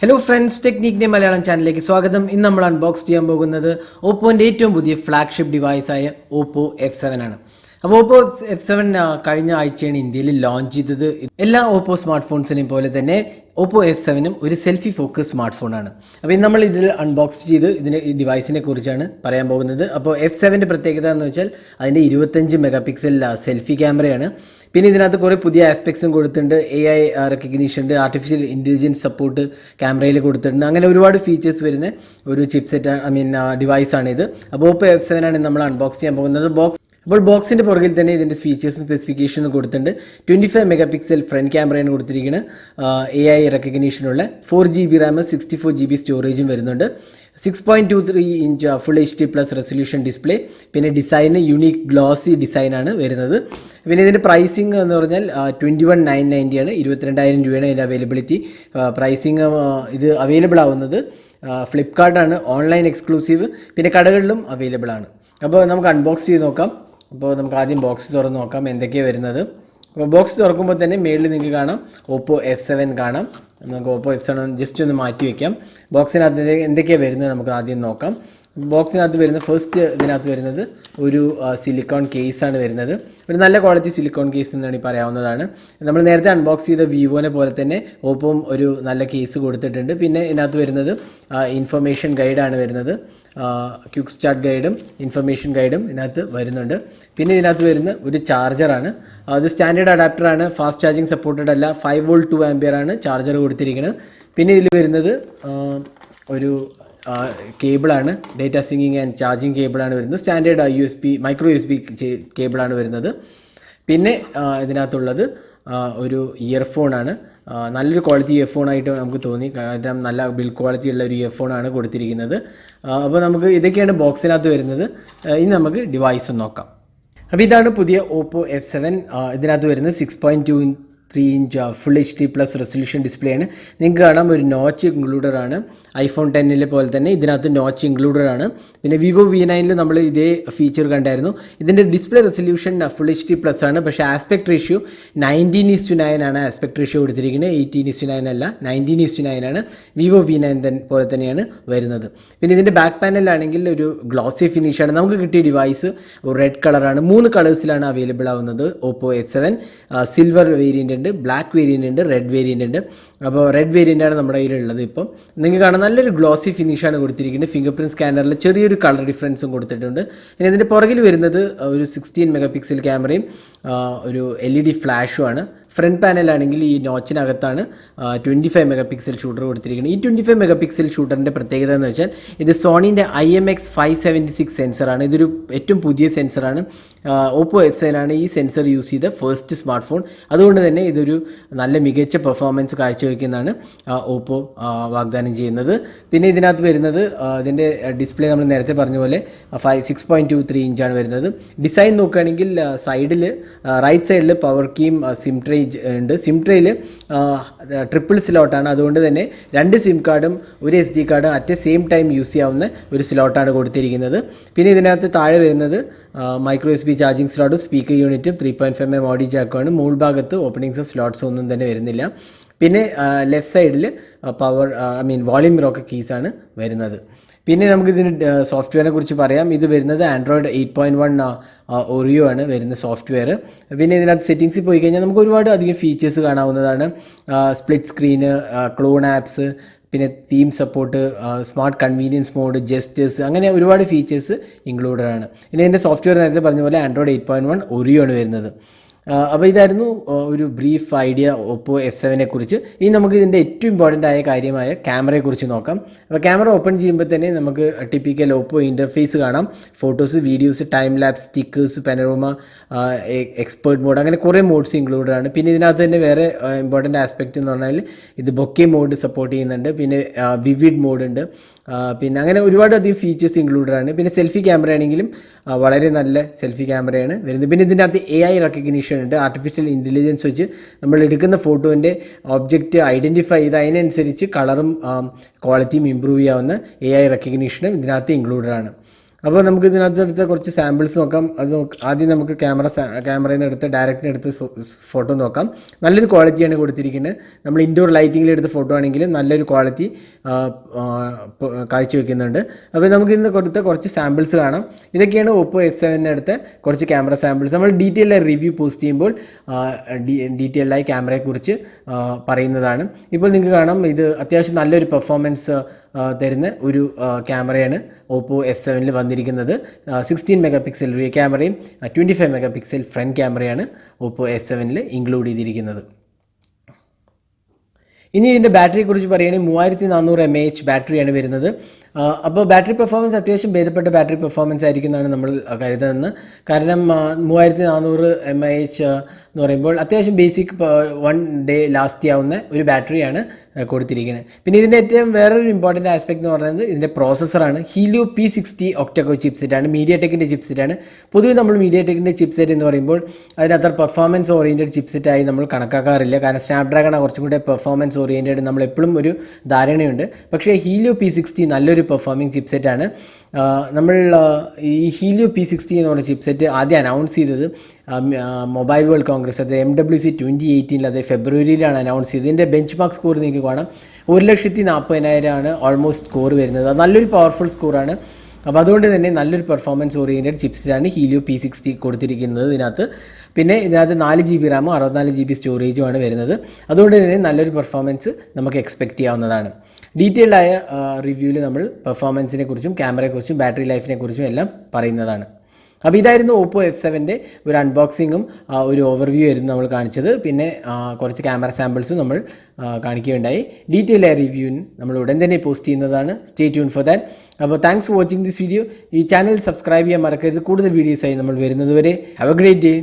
Hello friends, ടെക്നിക്കിൻ്റെ Malayalam ചാനലിലേക്ക് സ്വാഗതം. ഇന്ന് നമ്മൾ അൺബോക്സ് ചെയ്യാൻ പോകുന്നത് ഓപ്പോൻ്റെ ഏറ്റവും പുതിയ ഫ്ലാഗ്ഷിപ്പ് ഡിവൈസായ ഓപ്പോ F7 ആണ്. അപ്പോൾ ഓപ്പോ F7 കഴിഞ്ഞ ആഴ്ചയാണ് ഇന്ത്യയിൽ ലോഞ്ച് ചെയ്തത്. എല്ലാ ഓപ്പോ സ്മാർട്ട് ഫോൺസിനെയും പോലെ തന്നെ ഓപ്പോ F7 ഒരു സെൽഫി ഫോക്കസ് സ്മാർട്ട് ഫോണാണ്. അപ്പോൾ ഇന്ന് നമ്മൾ ഇതിൽ അൺബോക്സ് ചെയ്ത് ഈ ഡിവൈസിനെ കുറിച്ചാണ് പറയാൻ പോകുന്നത്. അപ്പോൾ F7 പ്രത്യേകത എന്ന് വെച്ചാൽ അതിൻ്റെ 25 മെഗാ പിക്സൽ സെൽഫി ക്യാമറയാണ്. പിന്നെ ഇതിനകത്ത് കുറേ പുതിയ ആസ്പെക്ട്സും കൊടുത്തിട്ടുണ്ട്. AI റെക്കഗ്നീഷൻ ഉണ്ട്, ആർട്ടിഫിഷ്യൽ ഇൻ്റലിജൻസ് സപ്പോർട്ട് ക്യാമറയിൽ കൊടുത്തിട്ടുണ്ട്. അങ്ങനെ ഒരുപാട് ഫീച്ചേഴ്സ് വരുന്ന ഒരു ചിപ്സെറ്റ് ഡിവൈസാണിത്. അപ്പോൾ ഓപ്പോ F7 ആണ് നമ്മൾ അൺബോക്സ് ചെയ്യാൻ പോകുന്നത്. അപ്പോൾ ബോക്സിൻ്റെ പുറകിൽ തന്നെ ഇതിൻ്റെ ഫീച്ചേഴ്സും സ്പെസിഫിക്കേഷനും കൊടുത്തിട്ടുണ്ട്. 25 മെഗാ പിക്സൽ ഫ്രണ്ട് ക്യാമറയാണ് കൊടുത്തിരിക്കുന്നത്. AI റെക്കഗ്നീഷനുള്ള 4GB റാം 64GB സ്റ്റോറേജും വരുന്നുണ്ട്. 6.23 inch full HD+ resolution display. പിന്നെ ഡിസൈന് യുണീക്ക് ഗ്ലോസി ഡിസൈനാണ് വരുന്നത്. പിന്നെ ഇതിൻ്റെ പ്രൈസിങ് എന്ന് പറഞ്ഞാൽ 21,990 ആണ്. 22,000 രൂപയാണ് ഇതിൻ്റെ അവൈലബിലിറ്റി. പ്രൈസിങ് ഇത് അവൈലബിൾ ആവുന്നത് ഫ്ലിപ്കാർട്ടാണ്, ഓൺലൈൻ എക്സ്ക്ലൂസീവ്. പിന്നെ കടകളിലും അവൈലബിൾ ആണ്. അപ്പോൾ നമുക്ക് അൺബോക്സ് ചെയ്ത് നോക്കാം. അപ്പോൾ നമുക്ക് ആദ്യം ബോക്സ് തുറന്ന് നോക്കാം എന്തൊക്കെയാണ് വരുന്നത്. അപ്പോൾ ബോക്സ് തുറക്കുമ്പോൾ തന്നെ മേളിൽ നിങ്ങൾക്ക് കാണാം ഓപ്പോ F7 കാണാം. നമുക്ക് ഓപ്പോ F7 ജസ്റ്റ് ഒന്ന് മാറ്റി വയ്ക്കാം. ബോക്സിനകത്ത് എന്തൊക്കെയാണ് വരുന്നത് നമുക്ക് ആദ്യം നോക്കാം. ബോക്സിനകത്ത് വരുന്ന ഇതിനകത്ത് വരുന്നത് ഒരു സിലിക്കോൺ കേസാണ് വരുന്നത്. ഒരു നല്ല ക്വാളിറ്റി സിലിക്കോൺ കേസ് എന്നാണ് പറയാവുന്നതാണ്. നമ്മൾ നേരത്തെ അൺബോക്സ് ചെയ്ത വിവോനെ പോലെ തന്നെ ഓപ്പോം ഒരു നല്ല കേസ് കൊടുത്തിട്ടുണ്ട്. പിന്നെ ഇതിനകത്ത് വരുന്നത് ഇൻഫർമേഷൻ ഗൈഡാണ് വരുന്നത്. ക്വിക്ക് സ്റ്റാർട്ട് ഗൈഡും ഇൻഫർമേഷൻ ഗൈഡും ഇതിനകത്ത് വരുന്നുണ്ട്. പിന്നെ ഇതിനകത്ത് വരുന്ന ഒരു ചാർജറാണ്. അത് സ്റ്റാൻഡേർഡ് അഡാപ്റ്ററാണ്, ഫാസ്റ്റ് ചാർജിങ് സപ്പോർട്ടഡ് അല്ല. 5V 2A ആണ് ചാർജർ കൊടുത്തിരിക്കുന്നത്. പിന്നെ ഇതിൽ വരുന്നത് ഒരു കേബിളാണ്, ഡേറ്റ സിങ്കിങ് ആൻഡ് ചാർജിങ് കേബിളാണ് വരുന്നത്. സ്റ്റാൻഡേർഡ് മൈക്രോ USB കേബിളാണ് വരുന്നത്. പിന്നെ ഇതിനകത്തുള്ളത് ഒരു ഇയർഫോണാണ്. നല്ലൊരു ക്വാളിറ്റി ഇയർഫോണായിട്ട് നമുക്ക് തോന്നി, കാരണം നല്ല ബിൽഡ് ക്വാളിറ്റി ഉള്ള ഒരു ഇയർഫോണാണ് കൊടുത്തിരിക്കുന്നത്. അപ്പോൾ നമുക്ക് ഇതൊക്കെയാണ് ബോക്സിനകത്ത് വരുന്നത്. ഇനി നമുക്ക് ഡിവൈസ് നോക്കാം. അപ്പോൾ ഇതാണ് പുതിയ ഓപ്പോ F7. ഇതിനകത്ത് വരുന്നത് 6.23 inch full HD+ resolution display ആണ്. നിങ്ങൾക്ക് കാണാം ഒരു നോച്ച് ഇൻക്ലൂഡറാണ്. iPhone 10 പോലെ തന്നെ ഇതിനകത്ത് നോച്ച് ഇൻക്ലൂഡറാണ്. പിന്നെ വിവോ V9 നമ്മൾ ഇതേ ഫീച്ചർ കണ്ടായിരുന്നു. ഇതിൻ്റെ ഡിസ്പ്ലേ റെസൊല്യൂഷൻ ഫുൾ HD+ ആണ്. പക്ഷേ ആസ്പെക്ട് റേഷ്യോ 19:9 ആണ് ആസ്പെക്ട് റേഷ്യോ കൊടുത്തിരിക്കുന്നത്. 18:9 അല്ല, 19:9 ആണ്. വിവോ V9 പോലെ തന്നെയാണ് വരുന്നത്. പിന്നെ ഇതിൻ്റെ ബാക്ക് പാനലാണെങ്കിൽ ഒരു ഗ്ലോസി ഫിനിഷാണ്. നമുക്ക് കിട്ടിയ ഡിവൈസ് ഒരു റെഡ് കളറാണ്. 3 കളേഴ്സിലാണ് അവൈലബിൾ ആവുന്നത് ഓപ്പോ F7. സിൽവർ വേരിയൻ്റ് ഉണ്ട്, ബ്ലാക്ക് വേരിയൻ്റ് ഉണ്ട്, റെഡ് വേരിയൻ്റ് ഉണ്ട്. അപ്പോൾ റെഡ് വേരിയൻ്റാണ് നമ്മുടെ കയ്യിലുള്ളത്. ഇപ്പം നിങ്ങൾക്ക് കാണാൻ നല്ലൊരു ഗ്ലോസി ഫിനിഷാണ് കൊടുത്തിരിക്കുന്നത്. ഫിംഗർ പ്രിൻറ്റ് സ്കാനറിൽ ചെറിയൊരു കളർ ഡിഫറൻസും കൊടുത്തിട്ടുണ്ട്. പിന്നെ ഇതിൻ്റെ പുറകിൽ വരുന്നത് ഒരു 16 മെഗാ പിക്സൽ ക്യാമറയും ഒരു LED ഫ്ലാഷുമാണ്. ഫ്രണ്ട് പാനലാണെങ്കിൽ ഈ നോച്ചിനകത്താണ് 25 മെഗാ പിക്സൽ ഷൂട്ടർ കൊടുത്തിരിക്കുന്നത്. ഈ 25 മെഗാ പിക്സൽ ഷൂട്ടറിൻ്റെ പ്രത്യേകത എന്ന് വെച്ചാൽ ഇത് സോണീൻ്റെ IMX576 സെൻസറാണ്. ഇതൊരു ഏറ്റവും പുതിയ സെൻസറാണ്. ഓപ്പോ F7 ആണ് ഈ സെൻസർ യൂസ് ചെയ്ത ഫസ്റ്റ് സ്മാർട്ട് ഫോൺ. അതുകൊണ്ട് തന്നെ ഇതൊരു നല്ല മികച്ച പെർഫോമൻസ് കാഴ്ചവെക്കുന്നതാണ് ഓപ്പോ വാഗ്ദാനം ചെയ്യുന്നത്. പിന്നെ ഇതിനകത്ത് വരുന്നത് ഇതിൻ്റെ ഡിസ്പ്ലേ നമ്മൾ നേരത്തെ പറഞ്ഞ പോലെ 6.23 ഇഞ്ചാണ് വരുന്നത്. ഡിസൈൻ നോക്കുകയാണെങ്കിൽ സൈഡിൽ റൈറ്റ് സൈഡിൽ പവർ കീം സിം ട്രേ ഉണ്ട്. സിം ട്രേയിൽ ട്രിപ്പിൾ സ്ലോട്ടാണ്. അതുകൊണ്ട് തന്നെ 2 സിം കാർഡും ഒരു SD കാർഡും അറ്റ് സെയിം ടൈം യൂസ് ചെയ്യാവുന്ന ഒരു സ്ലോട്ടാണ് കൊടുത്തിരിക്കുന്നത്. പിന്നെ ഇതിനകത്ത് താഴെ വരുന്നത് മൈക്രോ USB ചാർജിങ് സ്ലോട്ടും സ്പീക്കർ യൂണിറ്റും 3.5mm ഓഡിയോ ജാക്കുമാണ്. മുകൾ ഭാഗത്ത് ഓപ്പണിങ്സ് സ്ലോട്ട്സ് ഒന്നും തന്നെ വരുന്നില്ല. പിന്നെ ലെഫ്റ്റ് സൈഡിൽ വോളിയം റോക്ക് കീസാണ് വരുന്നത്. പിന്നെ നമുക്കിതിന് സോഫ്റ്റ്വെയറിനെ കുറിച്ച് പറയാം. ഇത് വരുന്നത് ആൻഡ്രോയിഡ് 8.1 ഓറിയോ ആണ് വരുന്ന സോഫ്റ്റ്വെയർ. പിന്നെ ഇതിനകത്ത് സെറ്റിങ്സിൽ പോയി കഴിഞ്ഞാൽ നമുക്ക് ഒരുപാട് അധികം ഫീച്ചേഴ്സ് കാണാവുന്നതാണ്. സ്പ്ലിറ്റ് സ്ക്രീന്, ക്ലോൺ ആപ്സ്, പിന്നെ theme support, smart convenience mode, gestures, അങ്ങനെ ഒരുപാട് ഫീച്ചേഴ്സ് ഇൻക്ലൂഡഡ് ആണ്. പിന്നെ ഇതിൻ്റെ സോഫ്റ്റ്വെയർ നേരത്തെ പറഞ്ഞ പോലെ ആൻഡ്രോയിഡ് 8.1 ഓറിയോ ആണ് വരുന്നത്. അപ്പോൾ ഇതായിരുന്നു ഒരു ബ്രീഫ് ഐഡിയ ഓപ്പോ F7 കുറിച്ച്. ഇനി നമുക്ക് ഇതിൻ്റെ ഏറ്റവും ഇമ്പോർട്ടൻ്റ് ആയ കാര്യമായ ക്യാമറയെക്കുറിച്ച് നോക്കാം. അപ്പോൾ ക്യാമറ ഓപ്പൺ ചെയ്യുമ്പോൾ തന്നെ നമുക്ക് ടിപ്പിക്കൽ ഓപ്പോ ഇൻ്റർഫേസ് കാണാം. Photos, videos, time lapse, stickers, panorama, expert mode, അങ്ങനെ കുറേ മോഡ്സ് ഇൻക്ലൂഡഡ് ആണ്. പിന്നെ ഇതിനകത്ത് തന്നെ വേറെ ഇമ്പോർട്ടൻ്റ് ആസ്പെക്റ്റ് എന്ന് പറഞ്ഞാൽ ഇത് ബൊക്കെ മോഡ് സപ്പോർട്ട് ചെയ്യുന്നുണ്ട്. പിന്നെ വിവിഡ് മോഡ് ഉണ്ട്. പിന്നെ അങ്ങനെ ഒരുപാട് അധികം ഫീച്ചേഴ്സ് ഇൻക്ലൂഡഡ് ആണ്. പിന്നെ സെൽഫി ക്യാമറ ആണെങ്കിലും വളരെ നല്ല സെൽഫി ക്യാമറയാണ് വരുന്നത്. പിന്നെ ഇതിൻ്റെ അകത്ത് AI റെക്കഗ്നീഷൻ ഉണ്ട്. ആർട്ടിഫിഷ്യൽ ഇൻ്റലിജൻസ് വെച്ച് നമ്മൾ എടുക്കുന്ന ഫോട്ടോൻ്റെ ഒബ്ജക്റ്റ് ഐഡൻറ്റിഫൈ ചെയ്ത് അതിനനുസരിച്ച് കളറും ക്വാളിറ്റിയും ഇമ്പ്രൂവ് ചെയ്യാവുന്ന AI റെക്കഗ്നീഷനും ഇതിനകത്ത് ഇൻക്ലൂഡഡ് ആണ്. അപ്പോൾ നമുക്ക് ഇതിനകത്തെടുത്ത കുറച്ച് സാമ്പിൾസ് നോക്കാം. ആദ്യം നമുക്ക് ക്യാമറയിൽ നിന്ന് എടുത്ത് ഡയറക്റ്റിനെടുത്ത് ഫോട്ടോ നോക്കാം. നല്ലൊരു ക്വാളിറ്റിയാണ് കൊടുത്തിരിക്കുന്നത്. നമ്മൾ ഇൻഡോർ ലൈറ്റിങ്ങിൽ എടുത്ത ഫോട്ടോ ആണെങ്കിലും നല്ലൊരു ക്വാളിറ്റി കാഴ്ചവെക്കുന്നുണ്ട്. അപ്പോൾ നമുക്ക് ഇന്ന് കൊടുത്ത കുറച്ച് സാമ്പിൾസ് കാണാം. ഇതൊക്കെയാണ് ഓപ്പോ F7 എടുത്ത കുറച്ച് ക്യാമറ സാമ്പിൾസ്. നമ്മൾ ഡീറ്റെയിലായി റിവ്യൂ പോസ്റ്റ് ചെയ്യുമ്പോൾ ഡീറ്റെയിലായി ക്യാമറയെക്കുറിച്ച് പറയുന്നതാണ്. ഇപ്പോൾ നിങ്ങൾക്ക് കാണാം, ഇത് അത്യാവശ്യം നല്ലൊരു പെർഫോമൻസ് തരുന്ന ഒരു ക്യാമറയാണ് ഓപ്പോ F7 വന്നിരിക്കുന്നത്. 16 മെഗാ പിക്സൽ റിയർ ക്യാമറയും 25 മെഗാ പിക്സൽ ഫ്രണ്ട് ക്യാമറയാണ് ഓപ്പോ S7 ഇൻക്ലൂഡ് ചെയ്തിരിക്കുന്നത്. ഇനി ഇതിൻ്റെ ബാറ്ററിയെക്കുറിച്ച് പറയുകയാണെങ്കിൽ 3400 mAh ബാറ്ററിയാണ് വരുന്നത്. അപ്പോൾ ബാറ്ററി പെർഫോമൻസ് അത്യാവശ്യം ഭേദപ്പെട്ട ബാറ്ററി പെർഫോമൻസ് ആയിരിക്കും എന്നാണ് നമ്മൾ കരുതുന്നത്. കാരണം 3400 mAh എന്ന് പറയുമ്പോൾ അത്യാവശ്യം ബേസിക് 1 ഡേ ലാസ്റ്റ് ചെയ്യാവുന്ന ഒരു ബാറ്ററിയാണ് കൊടുത്തിരിക്കുന്നത്. പിന്നെ ഇതിൻ്റെ ഏറ്റവും വേറൊരു ഇമ്പോർട്ടൻറ്റ് ആസ്പെക്ട് എന്ന് പറയുന്നത് ഇതിൻ്റെ പ്രോസസ്സറാണ്. Helio P60 ഒക്ടകോ ചിപ്സെറ്റാണ്, മീഡിയാടെക്കിൻ്റെ ചിപ്സെറ്റാണ്. പൊതുവെ നമ്മൾ മീഡിയാടെക്കിൻ്റെ ചിപ്സെറ്റ് എന്ന് പറയുമ്പോൾ അതിനത്ര പെർഫോമൻസ് ഓറിയൻറ്റഡ് ചിപ്സെറ്റായി നമ്മൾ കണക്കാക്കാറില്ല. കാരണം സ്നാപ്ഡ്രാഗൺ കുറച്ചും കൂടെ പെർഫോമൻസ് ഓറിയൻറ്റഡ് നമ്മളെപ്പോഴും ഒരു ധാരണയുണ്ട്. പക്ഷേ ഹീലിയോ P60 നല്ലൊരു പെർഫോമിംഗ് ചിപ്സെറ്റാണ്. നമ്മൾ ഈ ഹീലിയോ P60 എന്ന് പറയുന്ന ചിപ്സെറ്റ് ആദ്യം അനൗൺസ് ചെയ്തത് മൊബൈൽ വേൾഡ് കോൺഗ്രസ്, അത് MWC 2018 അത് ഫെബ്രുവരിയിലാണ് അനൗൺസ് ചെയ്തത്. ഇതിൻ്റെ ബെഞ്ച് മാർക്ക് സ്കോർ നിങ്ങൾക്ക് കാണാം, 1,40,40,000 ഓൾമോസ്റ്റ് സ്കോർ വരുന്നത്. അത് നല്ലൊരു പവർഫുൾ സ്കോറാണ്. അപ്പോൾ അതുകൊണ്ട് തന്നെ നല്ലൊരു പെർഫോമൻസ് ഓറിയൻറ്റഡ് ചിപ്സിലാണ് ഹീലിയോ P60 കൊടുത്തിരിക്കുന്നത് ഇതിനകത്ത്. പിന്നെ ഇതിനകത്ത് 4 GB റാമും 64 GB സ്റ്റോറേജുമാണ് വരുന്നത്. അതുകൊണ്ട് തന്നെ നല്ലൊരു പെർഫോമൻസ് നമുക്ക് എക്സ്പെക്റ്റ് ചെയ്യാവുന്നതാണ്. ഡീറ്റെയിൽഡായ റിവ്യൂവിൽ നമ്മൾ പെർഫോമൻസിനെ കുറിച്ചും ക്യാമറയെക്കുറിച്ചും ബാറ്ററി ലൈഫിനെ കുറിച്ചും എല്ലാം പറയുന്നതാണ്. അപ്പോൾ ഇതായിരുന്നു ഓപ്പോ F7 ഒരു അൺബോക്സിങ്ങും ഒരു ഓവർവ്യൂ ആയിരുന്നു നമ്മൾ കാണിച്ചത്. പിന്നെ കുറച്ച് ക്യാമറ സാമ്പിൾസും നമ്മൾ കാണിക്കുകയുണ്ടായി. ഡീറ്റെയിൽ ആയ റിവ്യൂവിന് നമ്മൾ ഉടൻ തന്നെ പോസ്റ്റ് ചെയ്യുന്നതാണ്. Stay tune for that. അപ്പോൾ thanks for watching this video. ഈ ചാനൽ സബ്സ്ക്രൈബ് ചെയ്യാൻ മറക്കരുത്. കൂടുതൽ വീഡിയോസായി നമ്മൾ വരുന്നതുവരെ ഹാവ് എ ഗ്രേറ്റ് ഡേ.